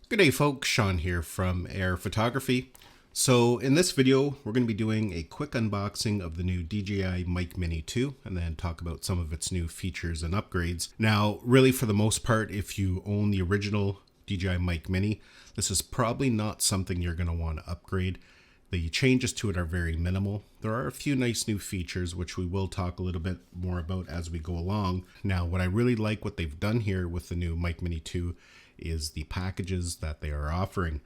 Good day folks, Sean here from Air Photography. So in this video, we're going to be doing a quick unboxing of the new DJI Mic Mini 2 and then talk about some of its new features and upgrades. Now, really for the most part, if you own the original DJI Mic Mini, this is probably not something you're going to want to upgrade. The changes to it are very minimal. There are a few nice new features, which we will talk a little bit more about as we go along. Now, what I really like what they've done here with the new Mic Mini 2 is the packages that they are offering.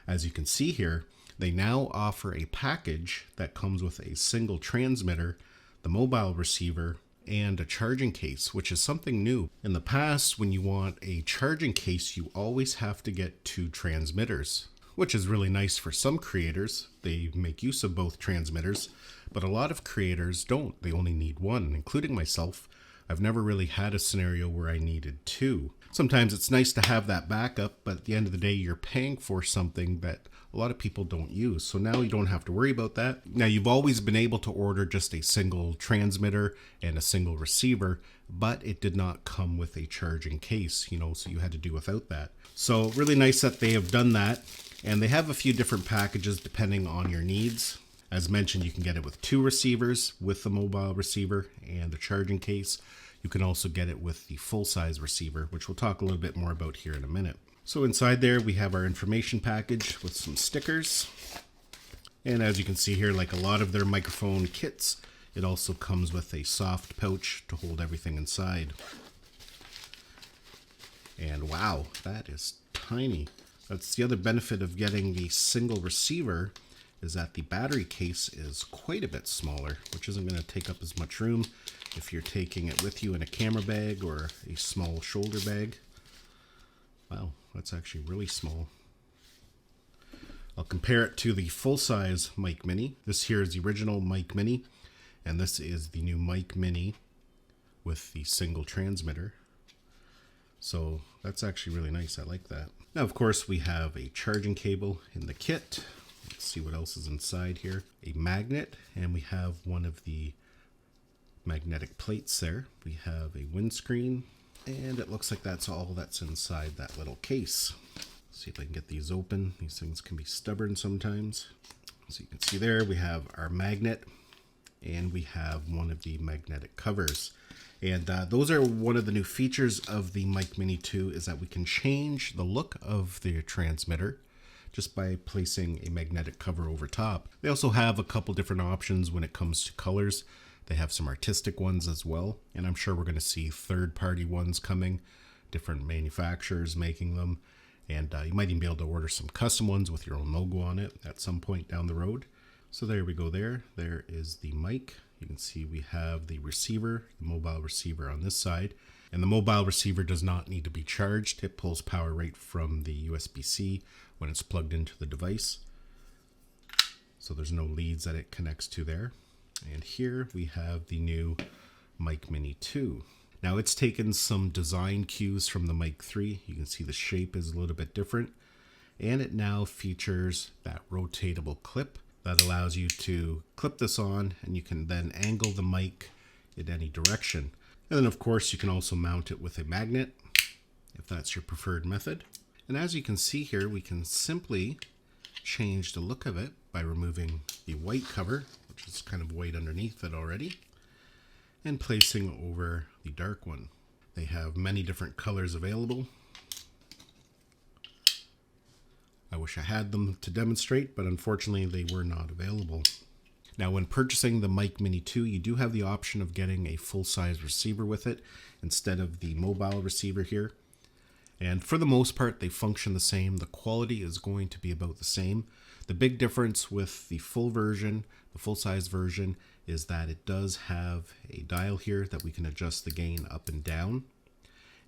As you can see here, they now offer a package that comes with a single transmitter, the mobile receiver, and a charging case, which is something new. In the past, when you want a charging case, you always have to get two transmitters, which is really nice for some creators. They make use of both transmitters, but a lot of creators don't. They only need one, including myself. I've never really had a scenario where I needed two. Sometimes it's nice to have that backup, but at the end of the day, you're paying for something that a lot of people don't use. So now you don't have to worry about that. Now, you've always been able to order just a single transmitter and a single receiver, but it did not come with a charging case, so you had to do without that. So really nice that they have done that. And they have a few different packages depending on your needs. As mentioned, you can get it with two receivers with the mobile receiver and the charging case. You can also get it with the full-size receiver, which we'll talk a little bit more about here in a minute. So inside there, we have our information package with some stickers. And as you can see here, like a lot of their microphone kits, it also comes with a soft pouch to hold everything inside. And wow, that is tiny. That's the other benefit of getting the single receiver, is that the battery case is quite a bit smaller, which isn't going to take up as much room if you're taking it with you in a camera bag or a small shoulder bag. Wow, that's actually really small. I'll compare it to the full-size Mic Mini. This here is the original Mic Mini, and this is the new Mic Mini with the single transmitter. So that's actually really nice. I like that. Now, of course, we have a charging cable in the kit. Let's see what else is inside here. A magnet, and we have one of the magnetic plates there. We have a windscreen, and it looks like that's all that's inside that little case. Let's see if I can get these open. These things can be stubborn sometimes. So you can see there we have our magnet, and we have one of the magnetic covers. And those are one of the new features of the Mic Mini 2, is that we can change the look of the transmitter just by placing a magnetic cover over top. They also have a couple different options when it comes to colors. They have some artistic ones as well, and I'm sure we're going to see third-party ones coming, different manufacturers making them, and you might even be able to order some custom ones with your own logo on it at some point down the road. So there we go there. There is the mic. You can see we have the receiver, the mobile receiver on this side, and the mobile receiver does not need to be charged. It pulls power right from the USB-C when it's plugged into the device. So there's no leads that it connects to there. And here we have the new Mic Mini 2. Now it's taken some design cues from the Mic 3. You can see the shape is a little bit different. And it now features that rotatable clip that allows you to clip this on, and you can then angle the mic in any direction. And then of course you can also mount it with a magnet if that's your preferred method. And as you can see here, we can simply change the look of it by removing the white cover, which is kind of white underneath it already, and placing over the dark one. They have many different colors available. I wish I had them to demonstrate, but unfortunately they were not available. Now, when purchasing the Mic Mini 2, you do have the option of getting a full-size receiver with it instead of the mobile receiver here. And for the most part, they function the same. The quality is going to be about the same. The big difference with the full version, the full-size version, is that it does have a dial here that we can adjust the gain up and down.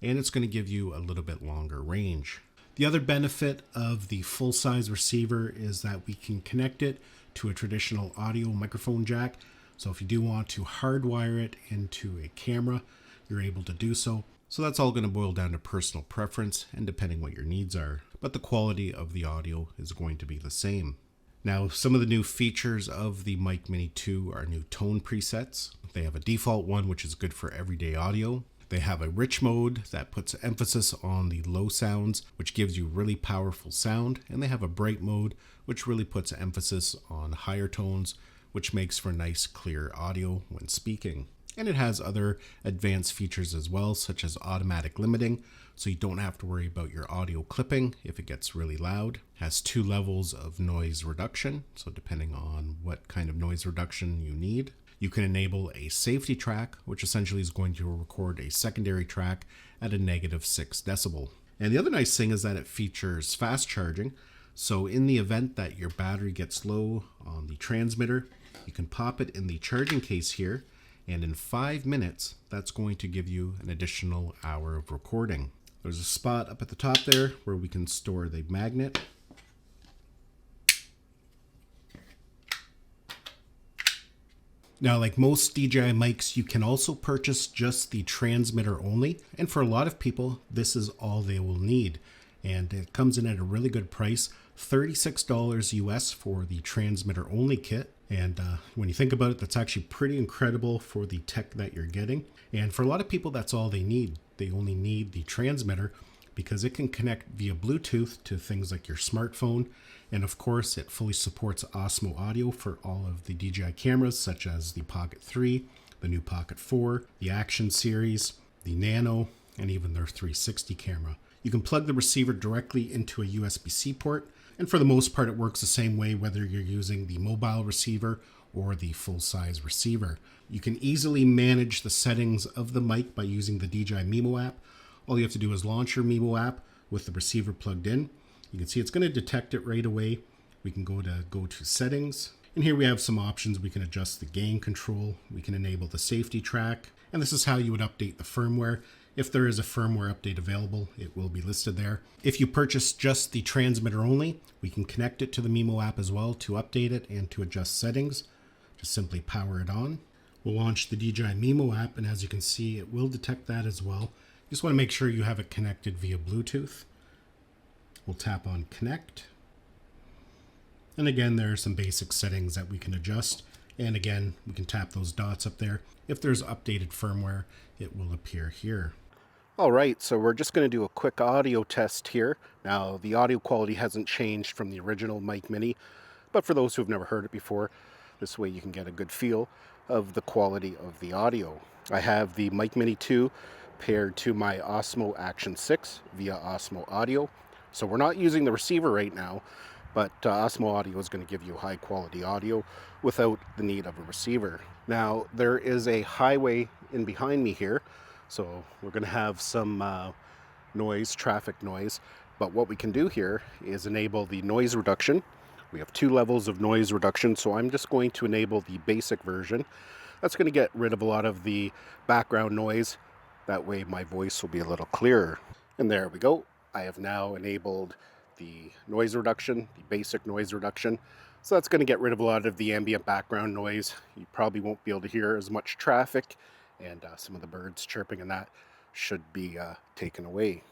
And it's going to give you a little bit longer range. The other benefit of the full-size receiver is that we can connect it to a traditional audio microphone jack. So if you do want to hardwire it into a camera, you're able to do so. So that's all going to boil down to personal preference and depending what your needs are. But the quality of the audio is going to be the same. Now, some of the new features of the Mic Mini 2 are new tone presets. They have a default one, which is good for everyday audio. They have a rich mode that puts emphasis on the low sounds, which gives you really powerful sound. And they have a bright mode, which really puts emphasis on higher tones, which makes for nice, clear audio when speaking. And it has other advanced features as well, such as automatic limiting, so you don't have to worry about your audio clipping if it gets really loud. It has 2 levels of noise reduction, so depending on what kind of noise reduction you need. You can enable a safety track, which essentially is going to record a secondary track at a -6 decibel. And the other nice thing is that it features fast charging. So in the event that your battery gets low on the transmitter, you can pop it in the charging case here, and in 5 minutes, that's going to give you an additional hour of recording. There's a spot up at the top there where we can store the magnet. Now, like most DJI mics, you can also purchase just the transmitter only. And for a lot of people, this is all they will need. And it comes in at a really good price, $36 US for the transmitter only kit. And when you think about it, that's actually pretty incredible for the tech that you're getting. And for a lot of people, that's all they need. They only need the transmitter because it can connect via Bluetooth to things like your smartphone. And of course, it fully supports Osmo audio for all of the DJI cameras, such as the Pocket 3, the new Pocket 4, the Action series, the Nano, and even their 360 camera. You can plug the receiver directly into a USB-C port, and for the most part, it works the same way whether you're using the mobile receiver or the full-size receiver. You can easily manage the settings of the mic by using the DJI Mimo app. All you have to do is launch your Mimo app with the receiver plugged in. You can see it's going to detect it right away. We can go to settings, and here we have some options. We can adjust the gain control. We can enable the safety track, and this is how you would update the firmware. If there is a firmware update available, it will be listed there. If you purchase just the transmitter only, we can connect it to the Mimo app as well to update it and to adjust settings. Just simply power it on. We'll launch the DJI Mimo app, and as you can see, it will detect that as well. You just want to make sure you have it connected via Bluetooth. We'll tap on connect. And again, there are some basic settings that we can adjust. And again, we can tap those dots up there. If there's updated firmware, it will appear here. All right, so we're just going to do a quick audio test here. Now, the audio quality hasn't changed from the original Mic Mini, but for those who've never heard it before, this way you can get a good feel of the quality of the audio. I have the Mic Mini 2 paired to my Osmo Action 6 via Osmo Audio. So we're not using the receiver right now, but Osmo Audio is going to give you high quality audio without the need of a receiver. Now, there is a highway in behind me here, so we're going to have some noise, traffic noise, but what we can do here is enable the noise reduction. We have 2 levels of noise reduction, so I'm just going to enable the basic version. That's going to get rid of a lot of the background noise. That way my voice will be a little clearer. And there we go. I have now enabled the noise reduction, the basic noise reduction. So that's going to get rid of a lot of the ambient background noise. You probably won't be able to hear as much traffic, and some of the birds chirping and that should be taken away.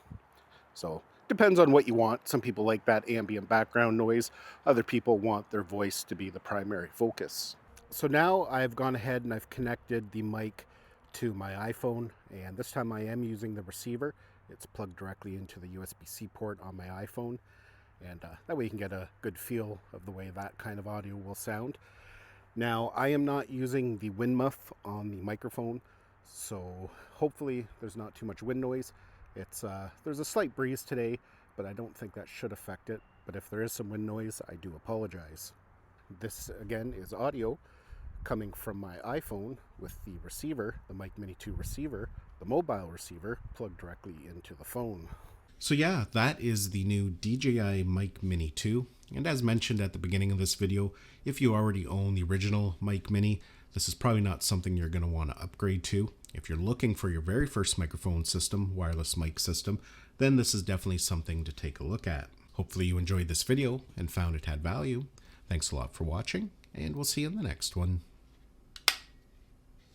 So depends on what you want. Some people like that ambient background noise. Other people want their voice to be the primary focus. So now I've gone ahead and I've connected the mic to my iPhone, and this time I am using the receiver. It's plugged directly into the USB-C port on my iPhone, and that way you can get a good feel of the way that kind of audio will sound. Now, I am not using the wind muff on the microphone, so hopefully there's not too much wind noise. There's a slight breeze today, but I don't think that should affect it. But if there is some wind noise, I do apologize. This, again, is audio coming from my iPhone with the receiver, the Mic Mini 2 receiver, the mobile receiver, plugged directly into the phone. So yeah, that is the new DJI Mic Mini 2. And as mentioned at the beginning of this video, if you already own the original Mic Mini, this is probably not something you're going to want to upgrade to. If you're looking for your very first microphone system, wireless mic system, then this is definitely something to take a look at. Hopefully you enjoyed this video and found it had value. Thanks a lot for watching, and we'll see you in the next one.